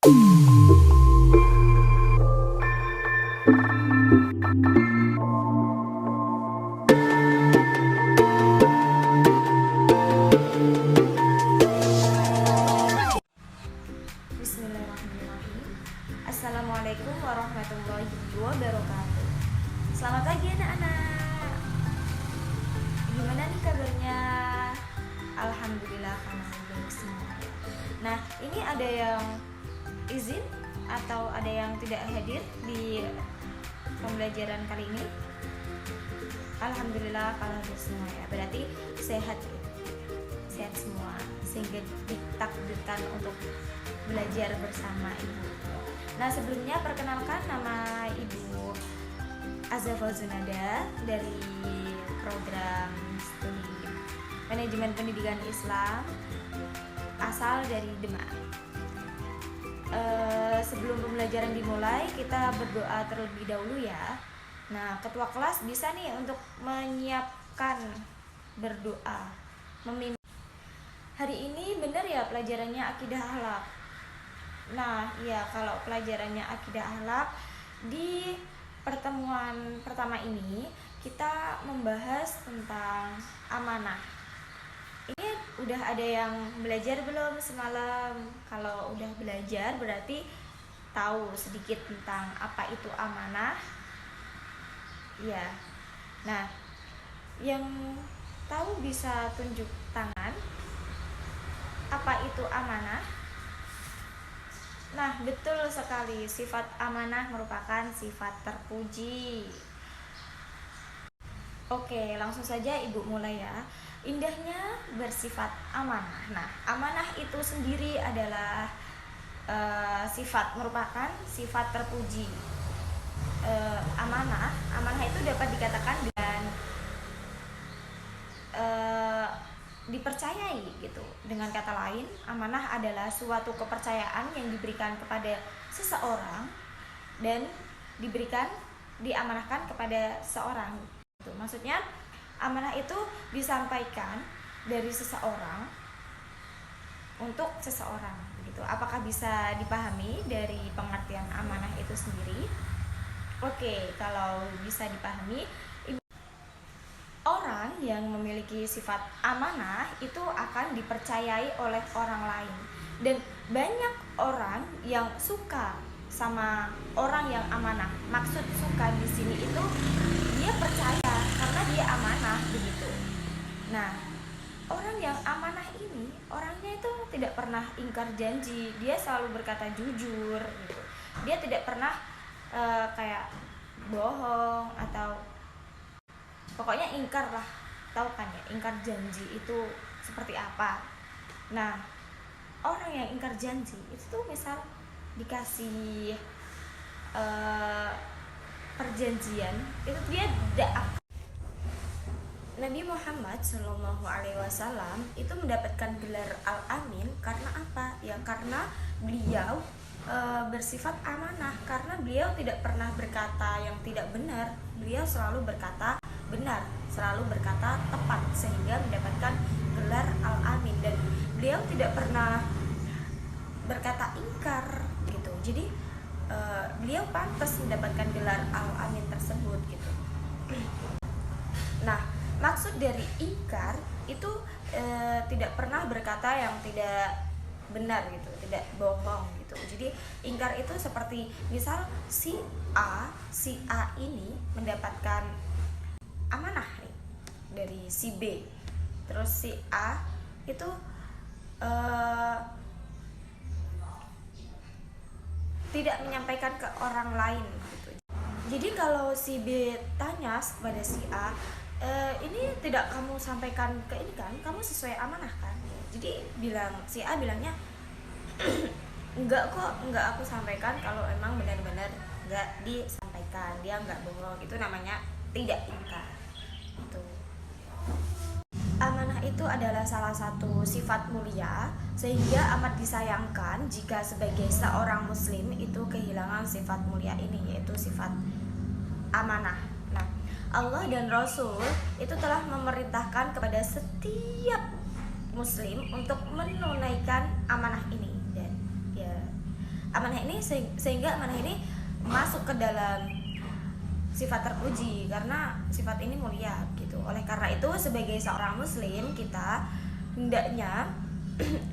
Bismillahirrahmanirrahim. Assalamualaikum warahmatullahi wabarakatuh. Selamat pagi anak-anak. Gimana nih kabarnya? Alhamdulillah kami baik semua. Nah, ini ada yang izin atau ada yang tidak hadir di pembelajaran kali ini? Alhamdulillah kalau hadir semua ya. Berarti sehat ya. Sehat semua sehingga ditakdirkan untuk belajar bersama ibu. Nah, sebelumnya perkenalkan, nama ibu Azafal Zunada dari program studi manajemen pendidikan Islam asal dari Demak. Sebelum pembelajaran dimulai, kita berdoa terlebih dahulu ya. Nah, ketua kelas bisa nih untuk menyiapkan berdoa memimpin. Hari ini benar ya pelajarannya akidah akhlak. Nah, ya kalau pelajarannya akidah akhlak, di pertemuan pertama ini kita membahas tentang amanah. Ini udah ada yang belajar belum semalam? Kalau udah belajar berarti tahu sedikit tentang apa itu amanah. Ya. Nah, yang tahu bisa tunjuk tangan. Apa itu amanah? Nah, betul sekali, sifat amanah merupakan sifat terpuji. Oke, langsung saja ibu mulai ya. Indahnya bersifat amanah. Nah, amanah itu sendiri adalah merupakan sifat terpuji. Amanah itu dapat dikatakan dengan dipercayai gitu. Dengan kata lain, amanah adalah suatu kepercayaan yang diberikan kepada seseorang dan diamanahkan kepada seorang. Gitu. Maksudnya amanah itu disampaikan dari seseorang untuk seseorang gitu. Apakah bisa dipahami dari pengertian amanah itu sendiri? Oke, kalau bisa dipahami, orang yang memiliki sifat amanah itu akan dipercayai oleh orang lain, dan banyak orang yang suka sama orang yang amanah. Maksud suka di sini itu dia percaya karena dia amanah begitu. Nah, orang yang amanah ini orangnya itu tidak pernah ingkar janji, dia selalu berkata jujur gitu. Dia tidak pernah kayak bohong atau pokoknya ingkar lah, tahu kan ya ingkar janji itu seperti apa. Nah, orang yang ingkar janji itu tuh misal dikasih perjanjian itu dia tidak. Nabi Muhammad SAW itu mendapatkan gelar Al-Amin karena apa? Ya karena beliau bersifat amanah, karena beliau tidak pernah berkata yang tidak benar, beliau selalu berkata benar, selalu berkata tepat, sehingga mendapatkan gelar Al-Amin. Dan beliau tidak pernah berkata ingkar gitu. Jadi beliau pantas mendapatkan gelar Al-Amin tersebut gitu. Nah, maksud dari ingkar itu tidak pernah berkata yang tidak benar gitu, tidak bohong gitu. Jadi ingkar itu seperti misal si A ini mendapatkan amanah nih dari si B, terus si A itu tidak menyampaikan ke orang lain gitu. Jadi kalau si B tanya kepada si A, ini tidak kamu sampaikan ke ini kan, kamu sesuai amanah kan? Jadi si A bilangnya enggak kok, enggak aku sampaikan, kalau emang benar-benar enggak disampaikan, dia enggak bohong. Itu namanya tidak ingkar. Itu. Amanah itu adalah salah satu sifat mulia, sehingga amat disayangkan jika sebagai seorang muslim itu kehilangan sifat mulia ini, yaitu sifat amanah. Nah, Allah dan Rasul itu telah memerintahkan kepada setiap muslim untuk menunaikan amanah ini. Dan ya, amanah ini sehingga amanah ini masuk ke dalam sifat terpuji karena sifat ini mulia gitu. Oleh karena itu sebagai seorang muslim kita hendaknya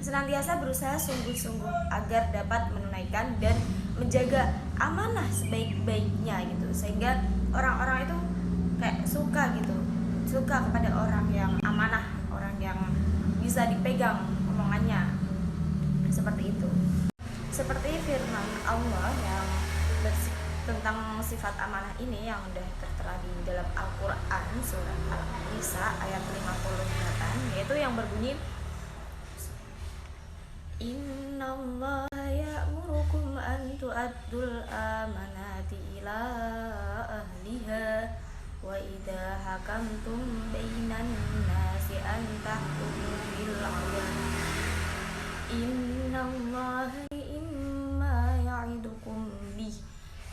senantiasa berusaha sungguh-sungguh agar dapat menunaikan dan menjaga amanah sebaik-baiknya gitu, sehingga orang-orang itu kayak suka kepada orang yang amanah, orang yang bisa dipegang omongannya, seperti itu. Seperti firman Allah yang tentang sifat amanah ini yang sudah tertera di dalam Al-Quran surat Al-Nisa ayat 58, yaitu yang berbunyi Innallaha ya'murukum an tu'addul amanati ila ahliha wa idza hakamtum bainan nasi an tahkumu bil 'adl innallaha imma ya'idukum bih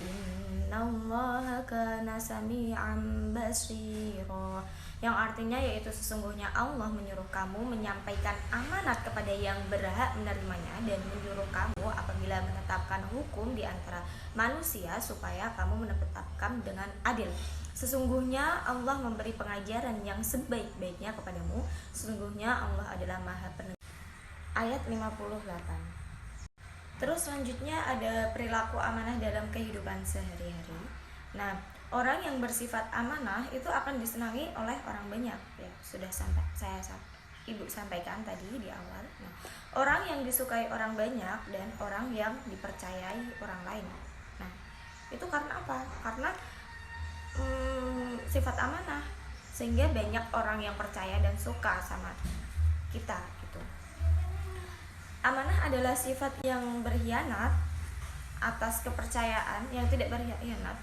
innallaha kana sami'an basira, yang artinya yaitu sesungguhnya Allah menyuruh kamu menyampaikan amanat kepada yang berhak menerimanya dan menyuruh kamu apabila menetapkan hukum di antara manusia supaya kamu menetapkan dengan adil. Sesungguhnya Allah memberi pengajaran yang sebaik-baiknya kepadamu. Sesungguhnya Allah adalah Maha Pendengar. Ayat 58. Terus selanjutnya ada perilaku amanah dalam kehidupan sehari-hari. Nah, orang yang bersifat amanah itu akan disenangi oleh orang banyak, ya sudah ibu sampaikan tadi di awal. Nah, orang yang disukai orang banyak dan orang yang dipercayai orang lain. Nah, itu karena apa? Karena sifat amanah, sehingga banyak orang yang percaya dan suka sama kita gitu. Amanah adalah sifat yang berkhianat atas kepercayaan yang tidak berkhianat,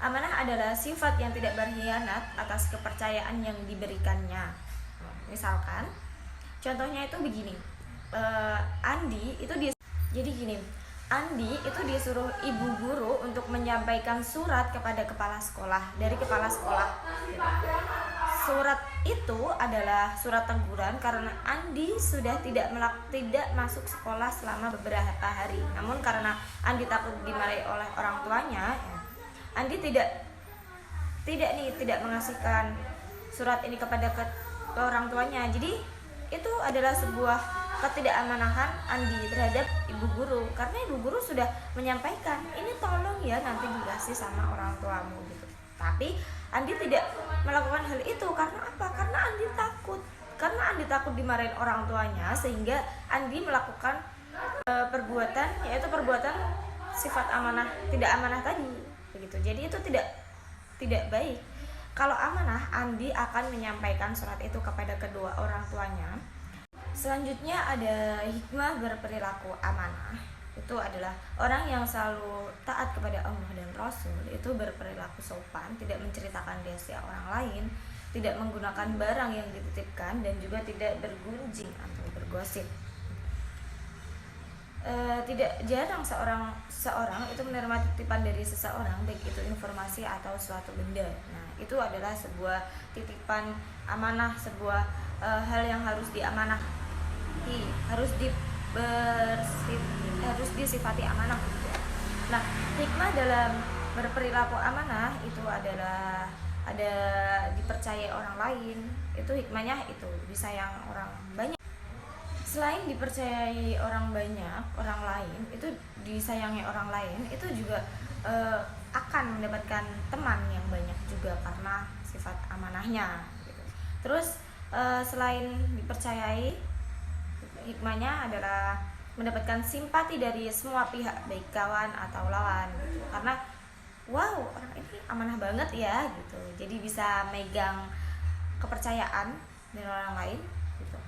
Amanah adalah sifat yang tidak berkhianat atas kepercayaan yang diberikannya. Misalkan, contohnya itu begini, Andi itu disuruh ibu guru untuk menyampaikan surat kepada kepala sekolah dari kepala sekolah. Surat itu adalah surat teguran karena Andi sudah tidak masuk sekolah selama beberapa hari. Namun karena Andi takut dimarahi oleh orang tuanya, ya, Andi tidak mengasihkan surat ini kepada orang tuanya. Jadi itu adalah sebuah ketidakαμanahan Andi terhadap ibu guru, karena ibu guru sudah menyampaikan ini tolong ya nanti dikasih sama orang tuamu gitu. Tapi Andi tidak melakukan hal itu karena apa? Karena Andi takut dimarahin orang tuanya, sehingga Andi melakukan perbuatan, yaitu perbuatan sifat amanah, tidak amanah tadi begitu. Jadi itu tidak baik. Kalau amanah, Andi akan menyampaikan surat itu kepada kedua orang tuanya. Selanjutnya ada hikmah berperilaku amanah. Itu adalah orang yang selalu taat kepada Allah dan Rasul, itu berperilaku sopan, tidak menceritakan rahasia orang lain, tidak menggunakan barang yang dititipkan, dan juga tidak bergunjing atau bergosip. Tidak jarang seorang itu menerima titipan dari seseorang, baik itu informasi atau suatu benda. Nah, itu adalah sebuah titipan amanah, sebuah hal yang harus diamanahi, harus disifati amanah. Nah, hikmah dalam berperilaku amanah itu adalah ada dipercaya orang lain. Itu hikmahnya itu disayang orang banyak. Selain dipercayai orang banyak, orang lain itu disayangi orang lain, itu juga akan mendapatkan teman yang banyak juga karena sifat amanahnya gitu. Terus selain dipercayai, hikmahnya adalah mendapatkan simpati dari semua pihak, baik kawan atau lawan gitu. Karena wow, orang ini amanah banget ya gitu, jadi bisa megang kepercayaan dari orang lain gitu.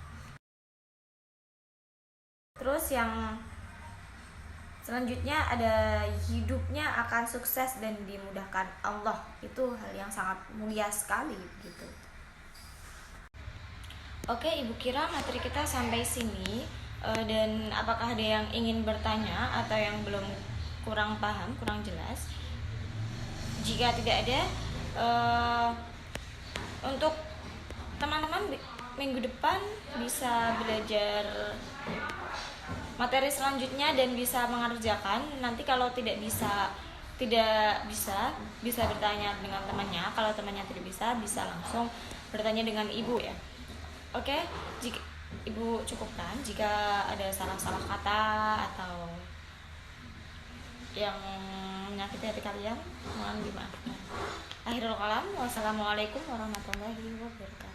Terus yang selanjutnya ada hidupnya akan sukses dan dimudahkan Allah. Itu hal yang sangat mulia sekali gitu. Oke, Ibu Kira, materi kita sampai sini. Dan apakah ada yang ingin bertanya atau yang belum kurang paham, kurang jelas? Jika tidak ada, untuk teman-teman minggu depan bisa belajar materi selanjutnya dan bisa mengerjakan. Nanti kalau tidak bisa bisa bertanya dengan temannya. Kalau temannya tidak bisa langsung bertanya dengan ibu ya. Oke, jika ibu cukupkan. Jika ada salah-salah kata atau yang menyakiti hati kalian, mohon dimaafkan. Akhirul kalam, wassalamualaikum warahmatullahi wabarakatuh.